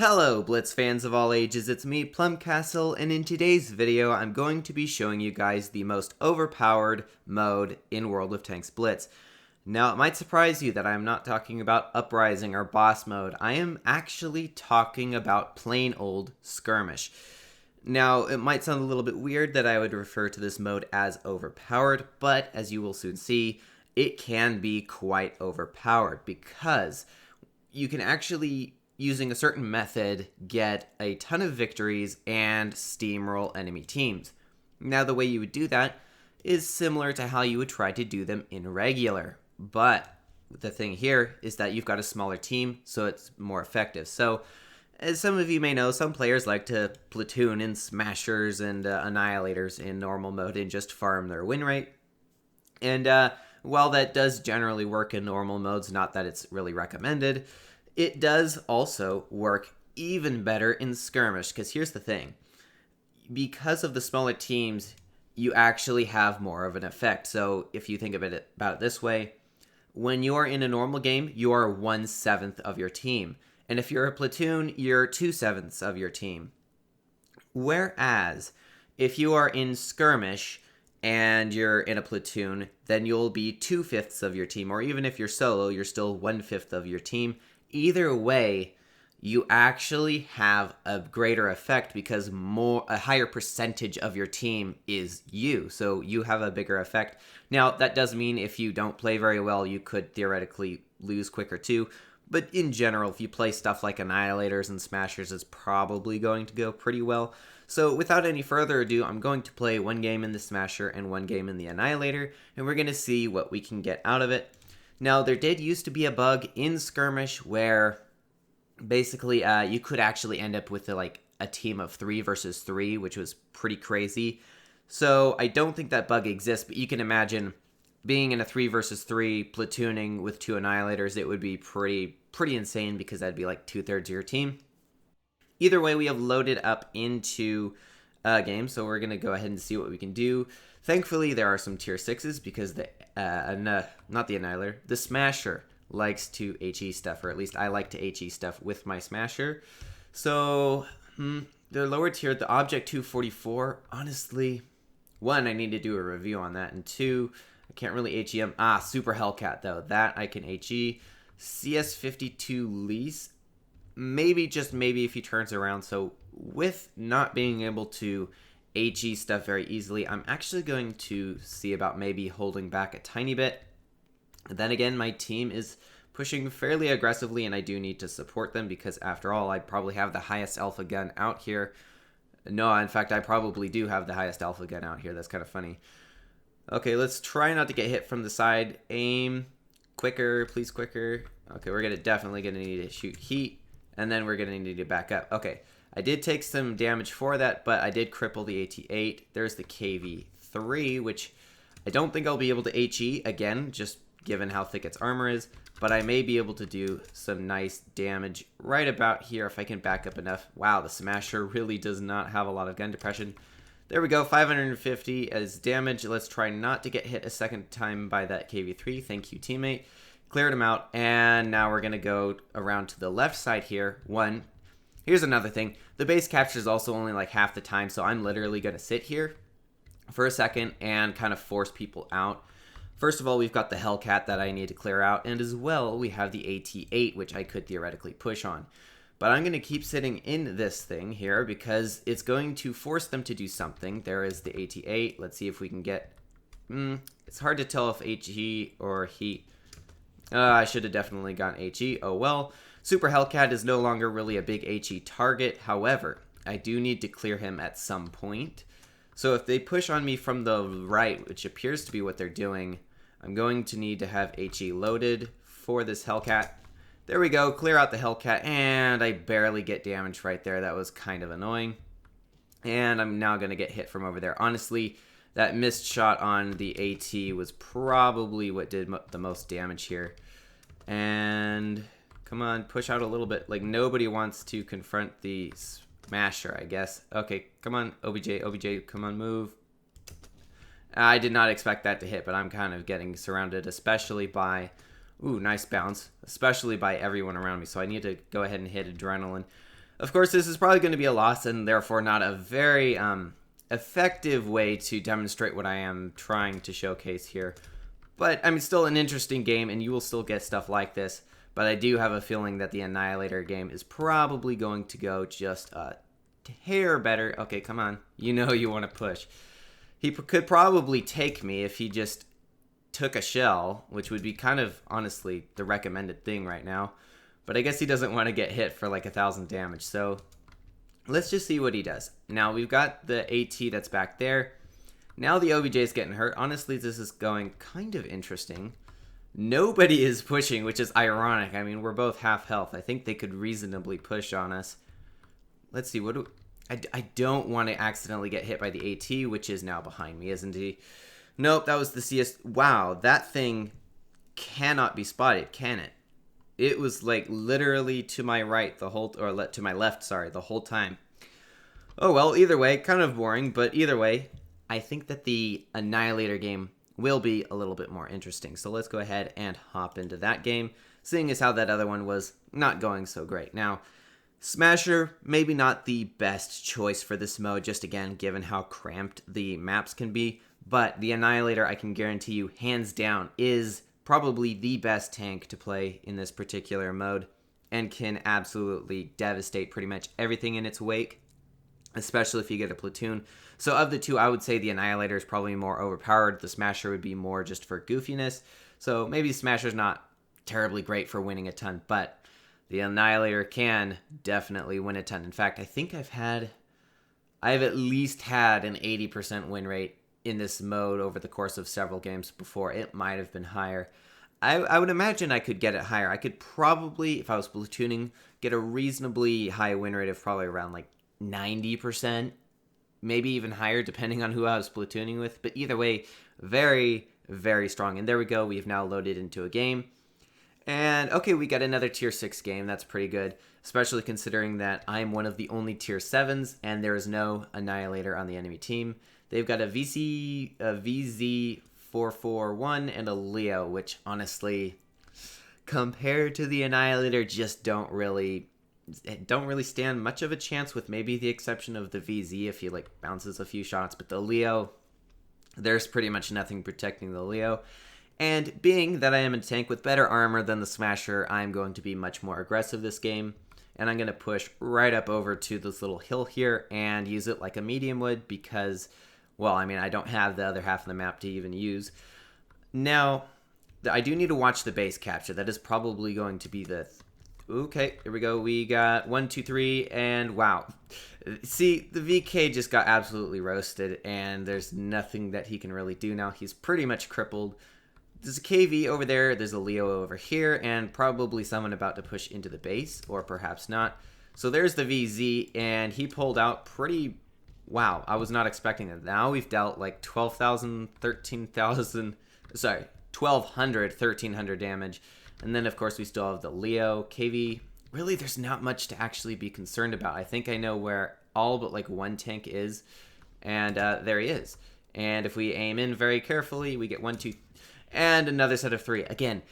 Hello Blitz fans of all ages, it's me PlumCastle, and in today's video I'm going to be showing you guys the most overpowered mode in World of Tanks Blitz. Now it might surprise you that I'm not talking about Uprising or Boss mode, I am actually talking about plain old Skirmish. Now it might sound a little bit weird that I would refer to this mode as overpowered, but as you will soon see, it can be quite overpowered because you can actually, using a certain method, get a ton of victories and steamroll enemy teams. Now the way you would do that is similar to how you would try to do them in regular, but the thing here is that you've got a smaller team, so it's more effective. So as some of you may know, some players like to platoon in smashers and annihilators in normal mode and just farm their win rate. And while that does generally work in normal modes, not that it's really recommended, it does also work even better in Skirmish, because here's the thing. Because of the smaller teams, you actually have more of an effect. So if you think about it this way, when you're in a normal game, you are 1/7 of your team. And if you're a platoon, you're 2/7 of your team. Whereas, if you are in Skirmish and you're in a platoon, then you'll be 2/5 of your team. Or even if you're solo, you're still 1/5 of your team. Either way, you actually have a greater effect because a higher percentage of your team is you. So you have a bigger effect. Now, that does mean if you don't play very well, you could theoretically lose quicker too. But in general, if you play stuff like Annihilators and Smashers, it's probably going to go pretty well. So without any further ado, I'm going to play one game in the Smasher and one game in the Annihilator, and we're going to see what we can get out of it. Now, there did used to be a bug in Skirmish where basically you could actually end up with a team of 3 versus 3, which was pretty crazy. So I don't think that bug exists, but you can imagine being in a 3 versus 3 platooning with 2 Annihilators. It would be pretty insane because that'd be like 2/3 of your team. Either way, we have loaded up into a game, so we're going to go ahead and see what we can do. Thankfully, there are some tier 6s because not the Annihilator, the Smasher likes to HE stuff, or at least I like to HE stuff with my Smasher. So, they're lower tiered. The Object 244, honestly, 1, I need to do a review on that, and 2, I can't really HE him. Super Hellcat, though. That I can HE. CS52 Lease, maybe, just maybe, if he turns around. So, with not being able to HE stuff very easily, I'm actually going to see about maybe holding back a tiny bit. Then again, my team is pushing fairly aggressively, and I do need to support them because, after all, I probably have the highest alpha gun out here. No, in fact, I probably do have the highest alpha gun out here. That's kind of funny. Okay, let's try not to get hit from the side. Aim. Quicker, please, quicker. Okay, we're definitely going to need to shoot heat, and then we're going to need to back up. Okay, I did take some damage for that, but I did cripple the AT-8. There's the KV-3, which I don't think I'll be able to HE again, just given how thick its armor is, but I may be able to do some nice damage right about here if I can back up enough. Wow, the Smasher really does not have a lot of gun depression. There we go, 550 as damage. Let's try not to get hit a second time by that KV-3. Thank you, teammate. Cleared him out, and now we're going to go around to the left side here. Here's another thing. The base capture is also only like half the time, so I'm literally going to sit here for a second and kind of force people out. First of all, we've got the Hellcat that I need to clear out, and as well, we have the AT-8, which I could theoretically push on. But I'm going to keep sitting in this thing here because it's going to force them to do something. There is the AT-8. Let's see if we can get... it's hard to tell if HE or heat. I should have definitely gotten HE. Oh well. Super Hellcat is no longer really a big HE target. However, I do need to clear him at some point. So if they push on me from the right, which appears to be what they're doing, I'm going to need to have HE loaded for this Hellcat. There we go, clear out the Hellcat, and I barely get damage right there. That was kind of annoying. And I'm now going to get hit from over there. Honestly, that missed shot on the AT was probably what did the most damage here. And come on, push out a little bit. Like, nobody wants to confront the Smasher, I guess. Okay, come on, OBJ, come on, move. I did not expect that to hit, but I'm kind of getting surrounded, especially by... Ooh, nice bounce. Especially by everyone around me, so I need to go ahead and hit Adrenaline. Of course, this is probably going to be a loss and therefore not a very effective way to demonstrate what I am trying to showcase here. But, I mean, still an interesting game, and you will still get stuff like this. But I do have a feeling that the Annihilator game is probably going to go just a hair better. Okay, come on. You know you want to push. He could probably take me if he just took a shell, which would be kind of, honestly, the recommended thing right now. But I guess he doesn't want to get hit for like 1,000 damage, so let's just see what he does. Now, we've got the AT that's back there. Now the OBJ is getting hurt. Honestly, this is going kind of interesting. Nobody is pushing, which is ironic. I mean, we're both half health. I think they could reasonably push on us. Let's see, what do... I don't want to accidentally get hit by the AT, which is now behind me, isn't he? Nope, that was the CS... Wow, that thing cannot be spotted, can it? It was like literally to my right the whole, or to my left, sorry, the whole time. Oh well, either way, kind of boring, but either way, I think that the Annihilator game will be a little bit more interesting. So let's go ahead and hop into that game, seeing as how that other one was not going so great. Now, Smasher, maybe not the best choice for this mode, just again, given how cramped the maps can be, but the Annihilator, I can guarantee you, hands down, is probably the best tank to play in this particular mode and can absolutely devastate pretty much everything in its wake, especially if you get a platoon. So of the two, I would say the Annihilator is probably more overpowered. The Smasher would be more just for goofiness. So maybe Smasher's not terribly great for winning a ton, but the Annihilator can definitely win a ton. In fact, I think I've at least had an 80% win rate in this mode over the course of several games before. It might have been higher. I would imagine I could get it higher. I could probably, if I was platooning, get a reasonably high win rate of probably around like 90%, maybe even higher depending on who I was platooning with. But either way, very, very strong. And there we go. We've now loaded into a game. And okay, we got another tier 6 game. That's pretty good, especially considering that I'm one of the only tier 7s and there is no Annihilator on the enemy team. They've got a VZ441 and a Leo, which honestly, compared to the Annihilator, just don't really stand much of a chance, with maybe the exception of the VZ if he like bounces a few shots. But the Leo, there's pretty much nothing protecting the Leo. And being that I am a tank with better armor than the Smasher, I'm going to be much more aggressive this game. And I'm going to push right up over to this little hill here and use it like a medium would because, well, I mean, I don't have the other half of the map to even use. Now, I do need to watch the base capture. That is probably going to be the... Okay, here we go. We got 1, 2, 3, and wow. See, the VK just got absolutely roasted, and there's nothing that he can really do now. He's pretty much crippled. There's a KV over there, there's a Leo over here, and probably someone about to push into the base, or perhaps not. So there's the VZ, and he pulled out pretty... Wow, I was not expecting that. Now we've dealt like 12,000, 13,000... Sorry, 1,200, 1,300 damage. And then, of course, we still have the Leo. KV, really, there's not much to actually be concerned about. I think I know where all but like one tank is, and there he is. And if we aim in very carefully, we get 1, 2... And another set of 3. Again,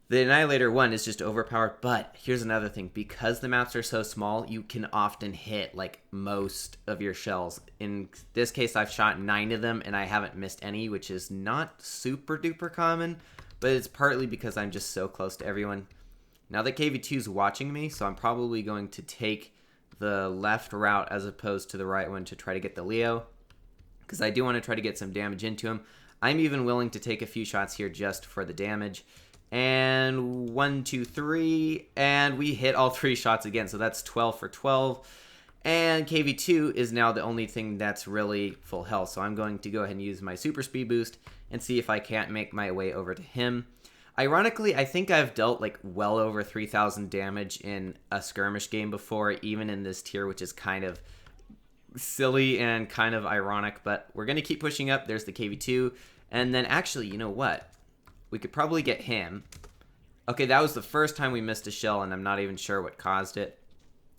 the Annihilator 1 is just overpowered, but here's another thing. Because the maps are so small, you can often hit, like, most of your shells. In this case, I've shot 9 of them, and I haven't missed any, which is not super duper common, but it's partly because I'm just so close to everyone. Now that KV2 is watching me, so I'm probably going to take the left route as opposed to the right one to try to get the Leo, because I do want to try to get some damage into him. I'm even willing to take a few shots here just for the damage. And 1, 2, 3, and we hit all 3 shots again, so that's 12 for 12. And KV2 is now the only thing that's really full health, so I'm going to go ahead and use my super speed boost and see if I can't make my way over to him. Ironically, I think I've dealt like well over 3,000 damage in a skirmish game before, even in this tier, which is kind of silly and kind of ironic, but we're going to keep pushing up. There's the KV2, and then actually, you know what? We could probably get him. Okay, that was the first time we missed a shell, and I'm not even sure what caused it.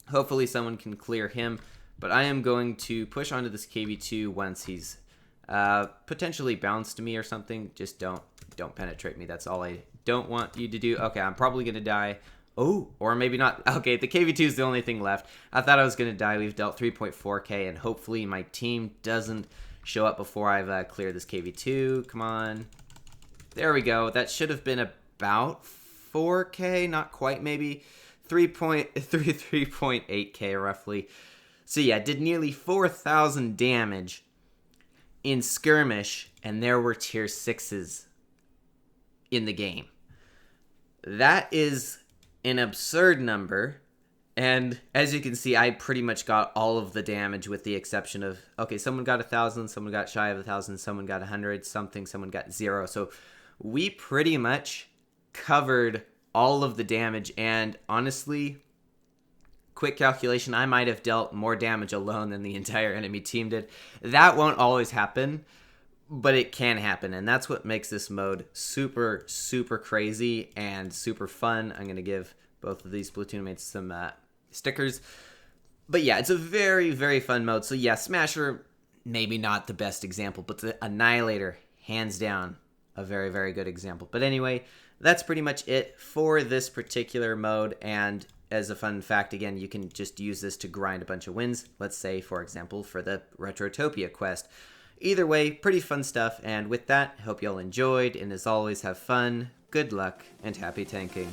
Hopefully someone can clear him, but I am going to push onto this KV2 once he's potentially bounced me or something. Just don't penetrate me. That's all I don't want you to do. Okay, I'm probably going to die. Oh, or maybe not. Okay, the KV2 is the only thing left. I thought I was going to die. We've dealt 3.4k, and hopefully my team doesn't show up before I've cleared this KV2. Come on. There we go. That should have been about 4k, not quite, maybe 3.8k roughly. So yeah, did nearly 4,000 damage in Skirmish, and there were tier 6s in the game. That is an absurd number, and as you can see, I pretty much got all of the damage with the exception of, okay, someone got 1,000, someone got shy of 1,000, someone got 100 something, someone got 0. So we pretty much covered all of the damage, and honestly, quick calculation, I might have dealt more damage alone than the entire enemy team did. That won't always happen, but it can happen, and that's what makes this mode super, super crazy and super fun. I'm going to give both of these platoon mates some stickers. But yeah, it's a very, very fun mode. So yeah, Smasher, maybe not the best example, but the Annihilator, hands down, a very, very good example. But anyway, that's pretty much it for this particular mode, and as a fun fact, again, you can just use this to grind a bunch of wins. Let's say, for example, for the Retrotopia quest. Either way, pretty fun stuff, and with that, I hope y'all enjoyed, and as always, have fun, good luck, and happy tanking.